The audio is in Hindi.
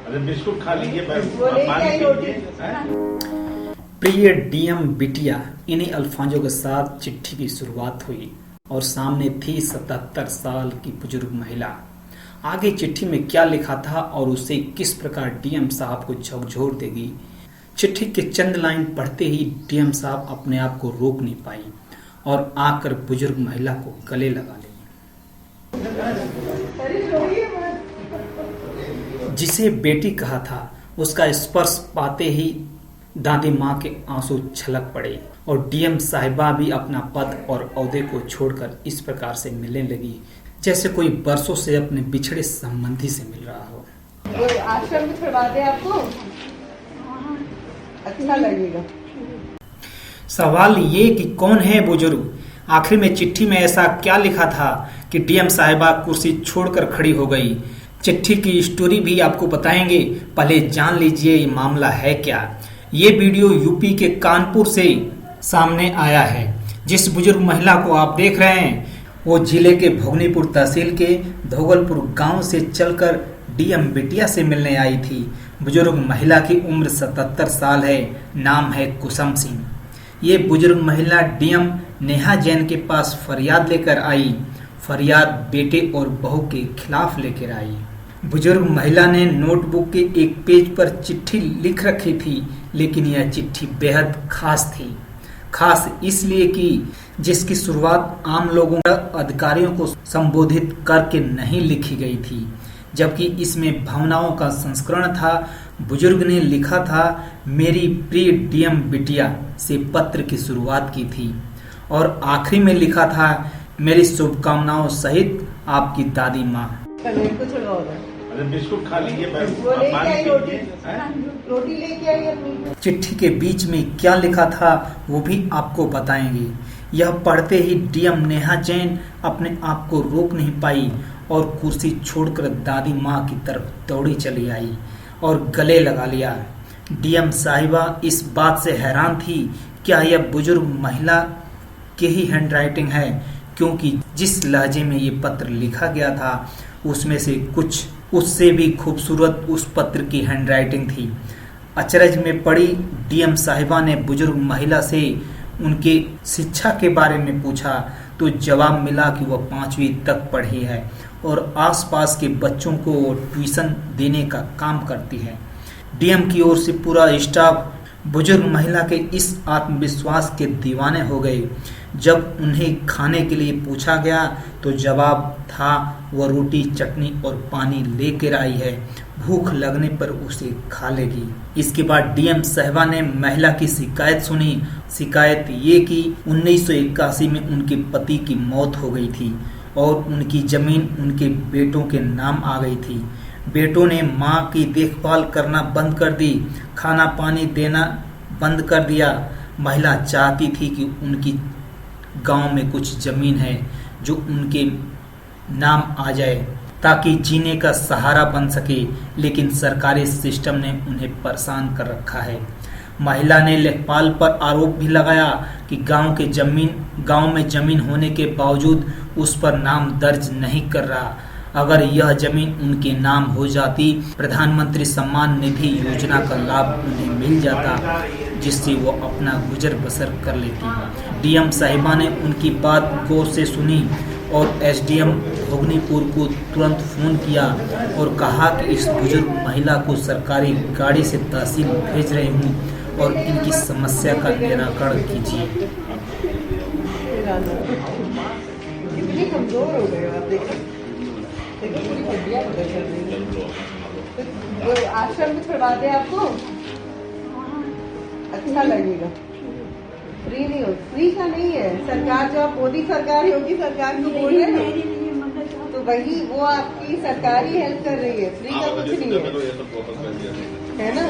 अरे बिस्कुट खा लीजिए। प्रिय डीएम बिटिया, इन्हीं अल्फाजों के साथ चिट्ठी की शुरुआत हुई और सामने थी 77 साल की बुजुर्ग महिला। आगे चिट्ठी में क्या लिखा था और उसे किस प्रकार डीएम साहब को झकझोर देगी, चिट्ठी के चंद लाइन पढ़ते ही डीएम साहब अपने आप को रोक नहीं पाई और आकर बुजुर्ग महिला को गले लगा ली। जिसे बेटी कहा था उसका स्पर्श पाते ही दादी माँ के आंसू छलक पड़े और डीएम साहिबा भी अपना पद और ओहदे को छोड़कर इस प्रकार से मिलने लगी जैसे कोई बरसों से अपने बिछड़े संबंधी से मिल रहा हो। आश्रम में छुड़वा दे आपको, अच्छा लगेगा। सवाल ये कि कौन है बुजुर्ग, आखिर में चिट्ठी में ऐसा क्या लिखा था कि डीएम साहिबा कुर्सी छोड़कर खड़ी हो गई। चिट्ठी की स्टोरी भी आपको बताएंगे, पहले जान लीजिए ये मामला है क्या। ये वीडियो यूपी के कानपुर से सामने आया है। जिस बुजुर्ग महिला को आप देख रहे हैं वो जिले के भोगनीपुर तहसील के धोगलपुर गांव से चलकर डीएम बिटिया से मिलने आई थी। बुजुर्ग महिला की उम्र 77 साल है, नाम है कुसुम सिंह। ये बुजुर्ग महिला डीएम नेहा जैन के पास फरियाद लेकर आई। फरियाद बेटे और बहू के खिलाफ लेकर आई। बुजुर्ग महिला ने नोटबुक के एक पेज पर चिट्ठी लिख रखी थी, लेकिन यह चिट्ठी बेहद खास थी। खास इसलिए कि जिसकी शुरुआत आम लोगों अधिकारियों को संबोधित करके नहीं लिखी गई थी, जबकि इसमें भावनाओं का संस्करण था। बुजुर्ग ने लिखा था, मेरी प्रिय डीएम बिटिया से पत्र की शुरुआत की थी और आखिरी में लिखा था, मेरी शुभकामनाओं सहित आपकी दादी माँ। अरे बिस्कुट खा लीजिए। रोटी लेके आई अपनी। चिट्ठी के बीच में क्या लिखा था वो भी आपको बताएंगे। यह पढ़ते ही डीएम नेहा जैन अपने आप को रोक नहीं पाई और कुर्सी छोड़कर दादी माँ की तरफ दौड़ी चली आई और गले लगा लिया। डीएम साहिबा इस बात से हैरान थी, क्या यह बुजुर्ग महिला के ही हैंडराइटिंग है, क्योंकि जिस लहजे में ये पत्र लिखा गया था उसमें से कुछ उससे भी खूबसूरत उस पत्र की हैंडराइटिंग थी। अचरज में पड़ी डीएम साहिबा ने बुजुर्ग महिला से उनके शिक्षा के बारे में पूछा तो जवाब मिला कि वह 5वीं तक पढ़ी है और आसपास के बच्चों को ट्यूशन देने का काम करती है। डीएम की ओर से पूरा स्टाफ बुजुर्ग महिला के इस आत्मविश्वास के दीवाने हो गए। जब उन्हें खाने के लिए पूछा गया तो जवाब था वह रोटी, चटनी और पानी लेकर आई है, भूख लगने पर उसे खा लेगी। इसके बाद डीएम साहिबा ने महिला की शिकायत सुनी। शिकायत ये कि 1981 में उनके पति की मौत हो गई थी और उनकी जमीन उनके बेटों के नाम आ गई थी। बेटों ने माँ की देखभाल करना बंद कर दी, खाना पानी देना बंद कर दिया। महिला चाहती थी कि उनकी गांव में कुछ जमीन है जो उनके नाम आ जाए ताकि जीने का सहारा बन सके, लेकिन सरकारी सिस्टम ने उन्हें परेशान कर रखा है। महिला ने लेखपाल पर आरोप भी लगाया कि गांव में जमीन होने के बावजूद उस पर नाम दर्ज नहीं कर रहा। अगर यह जमीन उनके नाम हो जाती, प्रधानमंत्री सम्मान निधि योजना का लाभ उन्हें मिल जाता, जिससे वो अपना गुजर बसर कर लेती। डीएम साहिबा ने उनकी बात गौर से सुनी और एसडीएम भोगनीपुर को तुरंत फोन किया और कहा कि इस बुजुर्ग महिला को सरकारी गाड़ी से तहसील भेज रही हूँ और इनकी समस्या का निराकरण कीजिए। कितनी कमजोर हो गए आप, देखो पूरी हड्डियां बदल कर रही हैं। आश्रम में छुड़वा दे आपको, अच्छा लगेगा। फ्री नहीं हो, फ्री का नहीं है। सरकार जो आप मोदी सरकार, योगी सरकार को बोल रहे हैं तो वही वो आपकी सरकारी हेल्प कर रही है, फ्री का कुछ नहीं है, है ना।